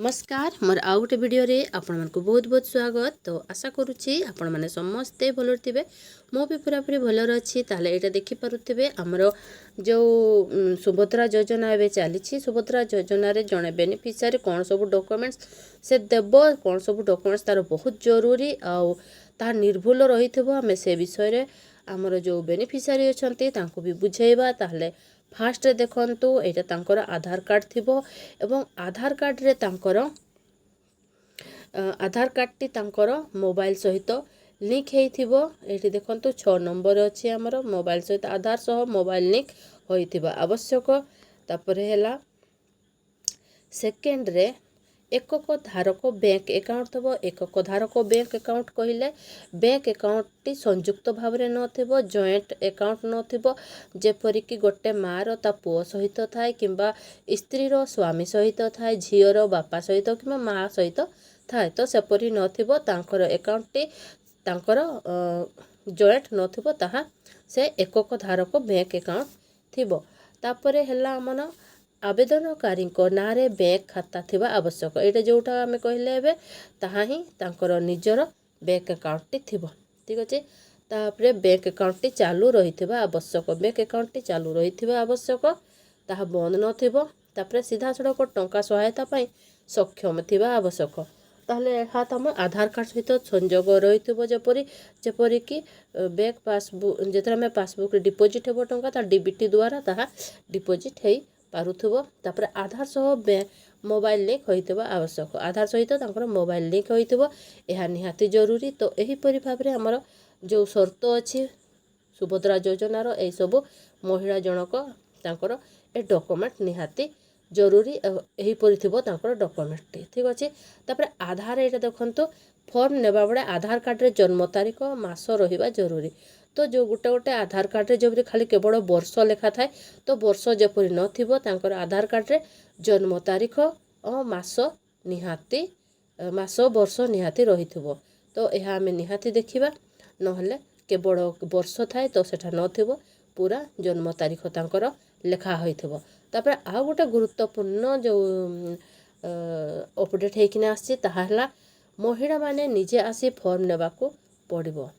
नमस्कार मोर आउ गोटे वीडियो रे आपण मानक बहुत बहुत स्वागत। तो आशा करुच्ची आपण माने समस्ते भल थे। मो भी पूरापूरी भलर अच्छी। ताहले एटा देखि पारुथिबे हमरो जो सुभद्रा योजना एबे चली। सुभद्रा योजना रे जणे बेनिफिशियरी कौन सब डॉक्यूमेंट्स से देव कौन सब डॉक्यूमेंट्स तार बहुत जरूरी आउ ता निर्भुल रही आम से विषय रे हमरो जो बेनिफिशियरी अछंती तांको भी बुझेइबा। ताहले फास्ट देखंतु एटा तांकर आधार कार्ड थिबो एवं आधार कार्ड रे तांकर आधार कार्ड टी तांकर मोबाइल सहित लिंक हेइथिबो। एठी देखंतु 6 नंबर अछि हमर मोबाइल सहित आधार सह मोबाइल लिंक होइथिबा आवश्यक। तापरे हैला सेकेंड रे एकक धारक बैंक अकाउंट थबो। एकक धारक बैंक अकाउंट कहिले बैंक अकाउंट टी संयुक्त भाव रे नथिबो, जॉइंट अकाउंट नथिबो। जेपरि कि गोटे मार ता पुओ सहित थाए किंबा स्त्री रो स्वामी सहित थाए, झियर बापा सहित किंबा माँ सहित थाए। तो सेपरि नथिबो तांकर अकाउंट टी तांकर जॉइंट नथिबो, ताहा से एकक धारक बैंक अकाउंट थिबो। तापरे हैला हमन आवेदनकारी नारे बैंक खाता थिबा आवश्यक। एटा जोटा आमे कहले एबे ताहा ही तांकर निजर बैंक अकाउंट टी थिबो। ठीक अछि। तापरे बैंक अकाउंट टी चालू रहिथिबा आवश्यक। बैंक अकाउंट टी चालू रहिथिबा आवश्यक, ताहा बंद नथिबो। तापरे सीधा सड़क टंका सहायता पई सक्षम थिबा आवश्यक। ताहले एहा तम आधार कार्ड सहित संजोग रहिथिबो। जेपरि कि बैंक पासबुक जेतरा में पासबुक डिपॉजिट हेबो टंका ता डीबीटी द्वारा ताहा डिपॉजिट हेई पारुथिबो। तापरे आधार सह मोबाइल लिंक होइथिबा आवश्यक। आधार सहित तांकर मोबाइल लिंक होइथिबो, एहा निहाती जरूरी। तो एही परि भाबरे हमर जो शर्त अछि सुभद्रा योजनार एई सब महिला जनक तांकर ए डॉक्यूमेंट निहाती जरूरी। एही परि थिबो तांकर डॉक्यूमेंट टी। ठीक अछि। तापरे आधार एटा देखंतु फॉर्म नेबा बडे आधार कार्ड रे जन्म तारीख मास रहिबा जरूरी। तो जो गोटे गोटे आधार कार्ड रे जबरि खाली केवल वर्ष लेखा थाए, तो वर्ष जेपरि नथिबो तांकर आधार कार्ड रे जन्म तारीख और मास निहाती मास वर्ष निहाती रहिथिबो। तो एहा आमे निहाती देखिबा, नहले केवल वर्ष थाए तो सेठा नथिबो, पूरा जन्म तारीख तांकर लेखा होइथिबो। तापरे आ गोटे गुरुत्वपूर्ण जो अपडेट हेकिना आसी ताहा हला महिला माने निजे आसी फॉर्म नेबाकू पड़िबो।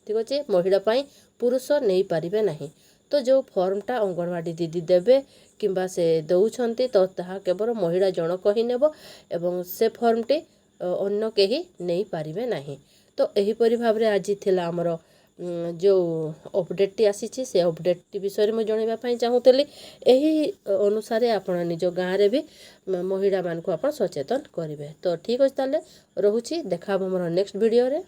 ठीक अछि। महिला पाई पुरुष नहीं पारिबे नहीं। तो जो फॉर्मटा अंगनवाड़ी दीदी देबे किंबा से दउछंती तो ताहा केवल महिला जनक ही नेबो एवं से फॉर्मटी अन्य केही नहीं पारिबे नहीं। तो एही परि भाबरे आज थिला हमर जो अपडेट टी आसी से अपडेट टी विषय में जणाइबा पई चाहूतली। एही अनुसार आपण निज गाँव रे भी महिला मान को आपण सचेतन करिवे। तो ठीक अछि। ताले रहुछि, देखा हमर नेक्स्ट वीडियो रे।